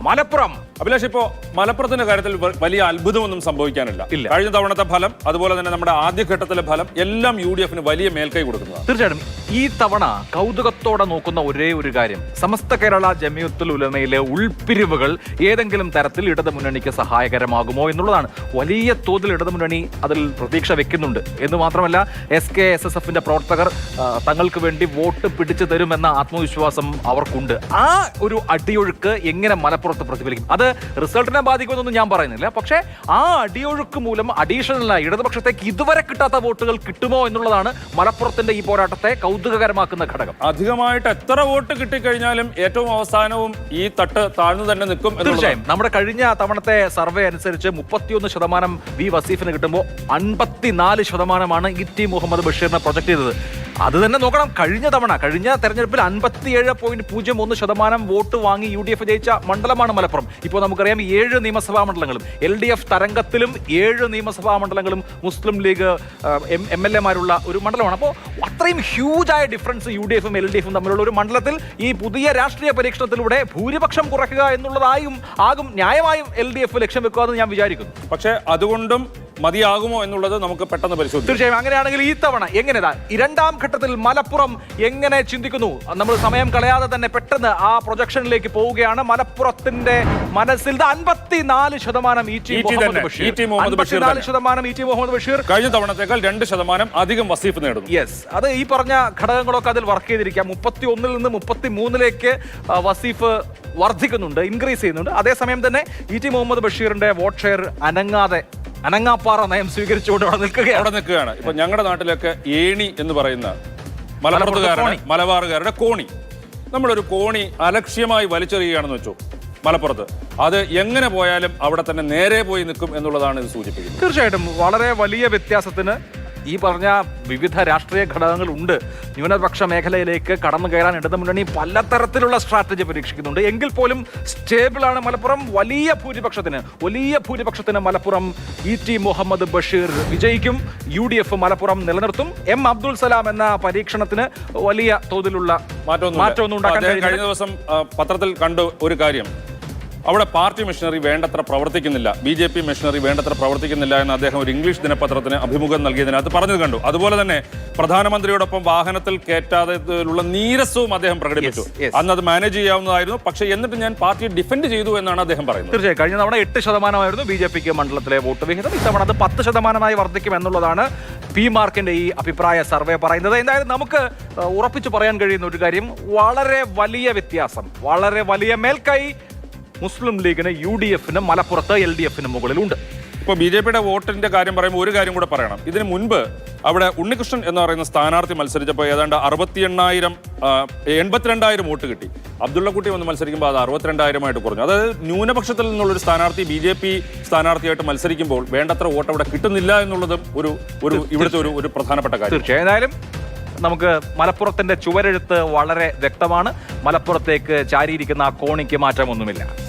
മലപ്പുറം. അഭിലാഷ്, ഇപ്പോ മലപ്പുറത്തിന്റെ കാര്യത്തിൽ വലിയ അത്ഭുതമൊന്നും സംഭവിക്കാനില്ല. കഴിഞ്ഞ തവണത്തെ ഫലം, അതുപോലെ തന്നെ നമ്മുടെ ആദ്യഘട്ടത്തിലെ ഫലം എല്ലാം UDF വലിയ മേൽക്കൈ കൊടുക്കുന്നതാണ്. തീർച്ചയായിട്ടും ഈ തവണ കൗതുകത്തോടെ നോക്കുന്ന ഒരേ ഒരു കാര്യം, സമസ്ത കേരള ജമിയത്തുൽ ഉലമയിലെ ഉൾപ്പിരിവുകൾ ഏതെങ്കിലും തരത്തിൽ ഇടതുമുന്നണിക്ക് സഹായകരമാകുമോ എന്നുള്ളതാണ്. വലിയ തോതിൽ ഇടതുമുന്നണി അതിൽ പ്രതീക്ഷ വെക്കുന്നുണ്ട് എന്ന് മാത്രമല്ല, SKSSF പ്രവർത്തകർ തങ്ങൾക്ക് വേണ്ടി വോട്ട് പിടിച്ചു തരുമെന്ന ആത്മവിശ്വാസം അവർക്കുണ്ട്. ആ ഒരു അടിയൊഴുക്ക് എങ്ങനെ മലപ്പുറത്ത് പ്രതിഫലിക്കും? അത് റിസൾട്ടിനെ ബാധിക്കുമെന്നൊന്നും ഞാൻ പറയുന്നില്ല. പക്ഷേ ആ അടിയൊഴുക്ക് മൂലം അഡീഷണലായി ഇടതുപക്ഷത്തേക്ക് ഇതുവരെ കിട്ടാത്ത വോട്ടുകൾ കിട്ടുമോ എന്നുള്ളതാണ് മലപ്പുറത്തിന്റെ ഈ പോരാട്ടത്തെ കൗതുകകരമാക്കുന്ന ഘടകം. അധികമായിട്ട് എത്ര വോട്ട് കിട്ടിക്കഴിഞ്ഞാലും ഏറ്റവും അവസാനവും ഈ തട്ട് താഴ്ന്നു തന്നെ നിൽക്കും. തീർച്ചയായും നമ്മുടെ കഴിഞ്ഞ തവണത്തെ സർവേ അനുസരിച്ച് 31% വി വസീഫിന് കിട്ടുമ്പോൾ 54% ET മുഹമ്മദ് ബഷീറിനെ പ്രൊജക്ട് ചെയ്തത്. അത് തന്നെ നോക്കണം. കഴിഞ്ഞ തെരഞ്ഞെടുപ്പിൽ 57.01% വോട്ട് വാങ്ങി UDF ജയിച്ച മണ്ഡലമാണ് മലപ്പുറം. ഇപ്പോൾ നമുക്കറിയാം 7 നിയമസഭാ മണ്ഡലങ്ങളും LDF തരംഗത്തിലും 7 നിയമസഭാ മണ്ഡലങ്ങളും മുസ്ലിം ലീഗ് MLA-മാരുള്ള ഒരു മണ്ഡലമാണ്. അപ്പോൾ അത്രയും ഹ്യൂജായ ഡിഫറൻസ് UDF-ഉം LDF-ഉം തമ്മിലുള്ള ഒരു മണ്ഡലത്തിൽ ഈ പുതിയ രാഷ്ട്രീയ പരീക്ഷണത്തിലൂടെ ഭൂരിപക്ഷം കുറയ്ക്കുക ആകും ന്യായമായും LDF ലക്ഷ്യം വെക്കുക എന്ന് ഞാൻ വിചാരിക്കുന്നു. പക്ഷേ അതുകൊണ്ടും മതിയാകുമോ എന്നുള്ളത് നമുക്ക് പെട്ടെന്ന് പരിശോധിക്കാം. തീർച്ചയായും അങ്ങനെയാണെങ്കിൽ ഈ തവണ എങ്ങനെയാ രണ്ടാം ഘട്ടത്തിൽ മലപ്പുറം എങ്ങനെ ചിന്തിക്കുന്നു? നമ്മൾ സമയം കളയാതെ തന്നെ പെട്ടെന്ന് ആ പ്രൊജക്ഷനിലേക്ക് പോവുകയാണ്. മലപ്പുറത്തിന്റെ മനസ്സിൽ 54% ET മുഹമ്മദ് ബഷീർ കഴിഞ്ഞ തവണത്തേക്കാൾ 2% അധികം വസീഫ് നേടുന്നു. യെസ്, അത് ഈ പറഞ്ഞ ഘടകങ്ങളൊക്കെ അതിൽ വർക്ക് ചെയ്തിരിക്കാം. 31-ൽ നിന്ന് 33-ലേക്ക് വസീഫ് വർദ്ധിക്കുന്നുണ്ട്, ഇൻക്രീസ് ചെയ്യുന്നുണ്ട്. അതേസമയം തന്നെ ET മുഹമ്മദ് ബഷീറിന്റെ വോട്ട് ഷെയർ അനങ്ങാപ്പാറ നയം സ്വീകരിച്ചുകൊണ്ട് അവിടെ നിൽക്കുകയാണ്. ഇപ്പൊ ഞങ്ങളുടെ നാട്ടിലൊക്കെ ഏണി എന്ന് പറയുന്ന മലബാറുകാരുടെ കോണി, നമ്മളൊരു കോണി അലക്ഷ്യമായി വലിച്ചെറിയുകയാണെന്ന് വെച്ചോ മലപ്പുറത്ത്, അത് എങ്ങനെ പോയാലും അവിടെ തന്നെ നേരെ പോയി നിൽക്കും എന്നുള്ളതാണ് ഇത് സൂചിപ്പിക്കുന്നത്. തീർച്ചയായിട്ടും വളരെ വലിയ വ്യത്യാസത്തിന് ഈ പറഞ്ഞ വിവിധ രാഷ്ട്രീയ ഘടകങ്ങൾ ഉണ്ട്. ന്യൂനപക്ഷ മേഖലയിലേക്ക് കടന്നു കയറാൻ ഇടതുമുന്നണി പലതരത്തിലുള്ള സ്ട്രാറ്റജി പരീക്ഷിക്കുന്നുണ്ട്. എങ്കിൽ പോലും സ്റ്റേബിളാണ് മലപ്പുറം. വലിയ ഭൂരിപക്ഷത്തിന് മലപ്പുറം ET മുഹമ്മദ് ബഷീർ വിജയിക്കും. UDF മലപ്പുറം നിലനിർത്തും. അബ്ദുൽ സലാം എന്ന പരീക്ഷണത്തിന് വലിയ തോതിലുള്ള മാറ്റമൊന്നും ഉണ്ടാക്കാൻ കഴിഞ്ഞ ദിവസം പത്രത്തിൽ കണ്ട ഒരു കാര്യം, അവിടെ പാർട്ടി മെഷീനറി വേണ്ടത്ര പ്രവർത്തിക്കുന്നില്ല, BJP മെഷീനറി വേണ്ടത്ര പ്രവർത്തിക്കുന്നില്ല എന്ന് അദ്ദേഹം ഒരു ഇംഗ്ലീഷ് ദിനപത്രത്തിന് അഭിമുഖം നൽകിയതിനകത്ത് പറഞ്ഞത് കണ്ടു. അതുപോലെ തന്നെ പ്രധാനമന്ത്രിയോടൊപ്പം വാഹനത്തിൽ കയറ്റാതെയുള്ള നീരസവും അദ്ദേഹം പ്രകടിപ്പിച്ചു. അന്ന് അത് മാനേജ് ചെയ്യാവുന്നതായിരുന്നു, പക്ഷേ എന്നിട്ട് ഞാൻ പാർട്ടിയെ ഡിഫെൻഡ് ചെയ്തു എന്നാണ് അദ്ദേഹം പറയുന്നത്. തീർച്ചയായും കഴിഞ്ഞ തവണ 8% BJPക്ക് മണ്ഡലത്തിലെ വോട്ട് വിഹിതം. ഇത്തവണ അത് 10% വർദ്ധിക്കും എന്നുള്ളതാണ് P മാർക്കിന്റെ ഈ അഭിപ്രായ സർവേ പറയുന്നത്. എന്തായാലും നമുക്ക് ഉറപ്പിച്ചു പറയാൻ കഴിയുന്ന ഒരു കാര്യം, വളരെ വലിയ വ്യത്യാസം, വളരെ വലിയ മേൽക്കൈ മുസ്ലിം ലീഗിന് UDF-ന് മലപ്പുറത്ത് LDF-ന് മുകളിലുണ്ട്. ഇപ്പോൾ BJPയുടെ വോട്ടിന്റെ കാര്യം പറയുമ്പോൾ ഒരു കാര്യം കൂടെ പറയണം. ഇതിന് മുൻപ് അവിടെ ഉണ്ണികൃഷ്ണൻ എന്ന് പറയുന്ന സ്ഥാനാർത്ഥി മത്സരിച്ചപ്പോൾ ഏതാണ്ട് 82,000 വോട്ട് കിട്ടി. അബ്ദുള്ളക്കുട്ടി വന്ന് മത്സരിക്കുമ്പോൾ അത് 62,000 കുറഞ്ഞു. അതായത് ന്യൂനപക്ഷത്തിൽ നിന്നുള്ളൊരു സ്ഥാനാർത്ഥി BJP സ്ഥാനാർത്ഥിയായിട്ട് മത്സരിക്കുമ്പോൾ വേണ്ടത്ര വോട്ട് അവിടെ കിട്ടുന്നില്ല എന്നുള്ളതും ഇവിടുത്തെ ഒരു പ്രധാനപ്പെട്ട കാര്യം. തീർച്ചയായും ഏതായാലും നമുക്ക് മലപ്പുറത്തിന്റെ ചുവരെഴുത്ത് വളരെ വ്യക്തമാണ്. മലപ്പുറത്തേക്ക് ചാരിയിരിക്കുന്ന ആ കോണിക്ക് മാറ്റമൊന്നുമില്ല.